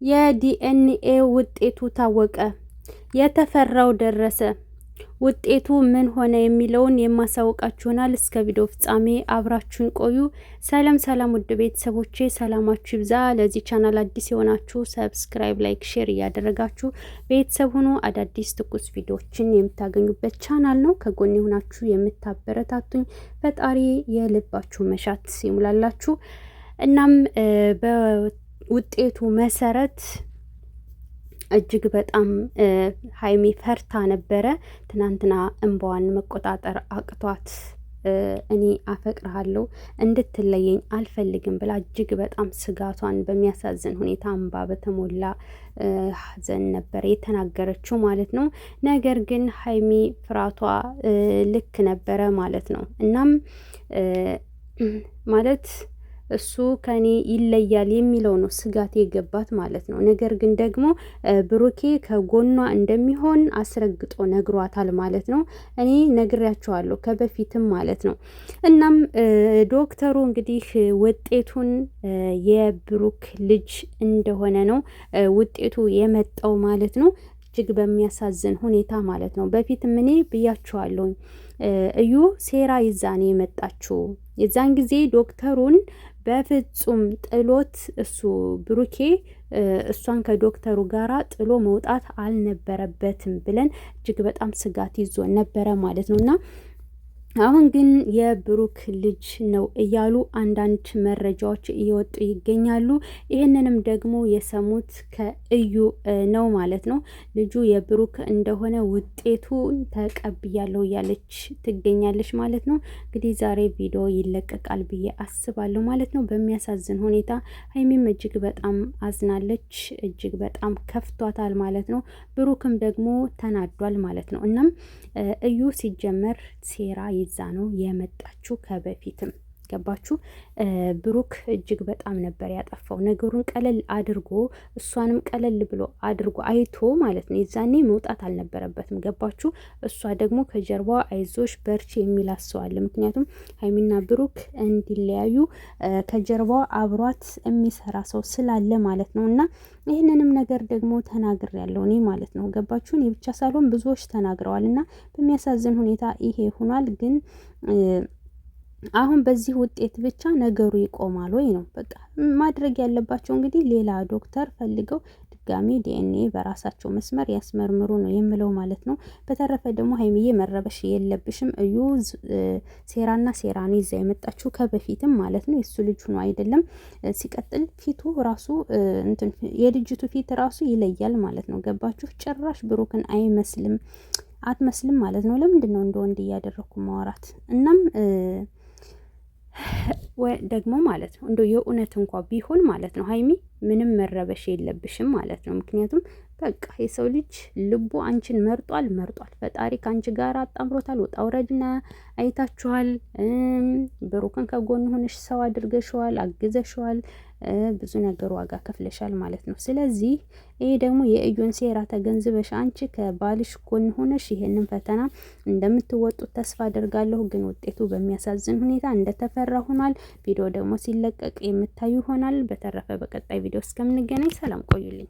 የዲኤንኤ ውጤቱ ታወቀ። የተፈራው ደረሰ። ውጤቱ ምን ሆነ የሚለውን የማሳውቃችሁ ይሆናል። እስከ ቪዲዮ ፍጻሜ አብራችሁን ቆዩ። ሰላም ሰላም፣ ውድ ቤተሰቦቼ ሰላማችሁ ይብዛ። ለዚህ ቻናል አዲስ የሆናችሁ ሰብስክራይብ፣ ላይክ፣ ሼር እያደረጋችሁ ቤተሰብ ሆኖ አዳዲስ ትኩስ ቪዲዮዎችን የምታገኙበት ቻናል ነው። ከጎን የሆናችሁ የምታበረታቱኝ ፈጣሪ የልባችሁ መሻት ይሙላላችሁ። እናም በውጤቱ መሰረት እጅግ በጣም ሀይሚ ፈርታ ነበረ። ትናንትና እንባዋን መቆጣጠር አቅቷት እኔ አፈቅርሃለሁ እንድትለየኝ አልፈልግም ብላ እጅግ በጣም ስጋቷን በሚያሳዝን ሁኔታ እንባ በተሞላ ሐዘን ነበር የተናገረችው ማለት ነው። ነገር ግን ሀይሚ ፍራቷ ልክ ነበረ ማለት ነው። እናም ማለት እሱ ከኔ ይለያል የሚለው ነው ስጋት የገባት ማለት ነው። ነገር ግን ደግሞ ብሩኬ ከጎኗ እንደሚሆን አስረግጦ ነግሯታል ማለት ነው። እኔ ነግሬያቸዋለሁ ከበፊትም ማለት ነው። እናም ዶክተሩ እንግዲህ ውጤቱን የብሩክ ልጅ እንደሆነ ነው ውጤቱ የመጣው ማለት ነው። እጅግ በሚያሳዝን ሁኔታ ማለት ነው። በፊትም እኔ ብያቸዋለሁኝ እዩ ሴራ ይዛኔ የመጣችው የዛን ጊዜ ዶክተሩን በፍጹም ጥሎት እሱ ብሩኬ እሷን ከዶክተሩ ጋራ ጥሎ መውጣት አልነበረበትም ብለን እጅግ በጣም ስጋት ይዞ ነበረ ማለት ነው። እና አሁን ግን የብሩክ ልጅ ነው እያሉ አንዳንድ መረጃዎች እየወጡ ይገኛሉ። ይህንንም ደግሞ የሰሙት ከእዩ ነው ማለት ነው። ልጁ የብሩክ እንደሆነ ውጤቱን ተቀብያለሁ እያለች ትገኛለች ማለት ነው። እንግዲህ ዛሬ ቪዲዮ ይለቀቃል ብዬ አስባለሁ ማለት ነው። በሚያሳዝን ሁኔታ ሀይሚም እጅግ በጣም አዝናለች፣ እጅግ በጣም ከፍቷታል ማለት ነው። ብሩክም ደግሞ ተናዷል ማለት ነው። እናም እዩ ሲጀመር ሴራ ይዛ ነው የመጣችው ከበፊትም ገባችሁ። ብሩክ እጅግ በጣም ነበር ያጠፋው። ነገሩን ቀለል አድርጎ እሷንም ቀለል ብሎ አድርጎ አይቶ ማለት ነው። የዛኔ መውጣት አልነበረበትም ገባችሁ። እሷ ደግሞ ከጀርባዋ አይዞሽ በርቺ የሚላት ሰው አለ። ምክንያቱም ሀይሚና ብሩክ እንዲለያዩ ከጀርባዋ አብሯት የሚሰራ ሰው ስላለ ማለት ነው። እና ይህንንም ነገር ደግሞ ተናግሬያለሁ እኔ ማለት ነው ገባችሁ። እኔ ብቻ ሳልሆን ብዙዎች ተናግረዋል። እና በሚያሳዝን ሁኔታ ይሄ ሆኗል። ግን አሁን በዚህ ውጤት ብቻ ነገሩ ይቆማል ወይ ነው በቃ ማድረግ ያለባቸው። እንግዲህ ሌላ ዶክተር ፈልገው ድጋሚ ዲኤንኤ በራሳቸው መስመር ያስመርምሩ ነው የምለው ማለት ነው። በተረፈ ደግሞ ሀይሚዬ መረበሽ የለብሽም። እዩ ሴራና ሴራን ይዛ የመጣችው ከበፊትም ማለት ነው። የሱ ልጅ ሆኖ አይደለም። ሲቀጥል ፊቱ ራሱ እንትን የልጅቱ ፊት ራሱ ይለያል ማለት ነው ገባችሁ። ጭራሽ ብሩክን አይመስልም አትመስልም ማለት ነው። ለምንድን ነው እንደ ወንድ እያደረኩ ማወራት? እናም ደግሞ ማለት ነው እንደው የእውነት እንኳ ቢሆን ማለት ነው ሀይሚ ምንም መረበሽ የለብሽም ማለት ነው። ምክንያቱም በቃ የሰው ልጅ ልቡ አንቺን መርጧል። ፈጣሪ ከአንቺ ጋር አጣምሮታል። ውጣ ውረድና አይታችኋል። ብሩክን ከጎን ሆነሽ ሰው አድርገሽዋል፣ አግዘሽዋል፣ ብዙ ነገር ዋጋ ከፍለሻል ማለት ነው። ስለዚህ ይሄ ደግሞ የእዩን ሴራ ተገንዝበሽ አንቺ ከባልሽ ጎን ሆነሽ ይሄንን ፈተና እንደምትወጡት ተስፋ አደርጋለሁ። ግን ውጤቱ በሚያሳዝን ሁኔታ እንደተፈራ ሆኗል። ቪዲዮ ደግሞ ሲለቀቅ የምታዩ ይሆናል። በተረፈ በቀጣይ ቪዲዮ እስከምንገናኝ ሰላም ቆዩልኝ።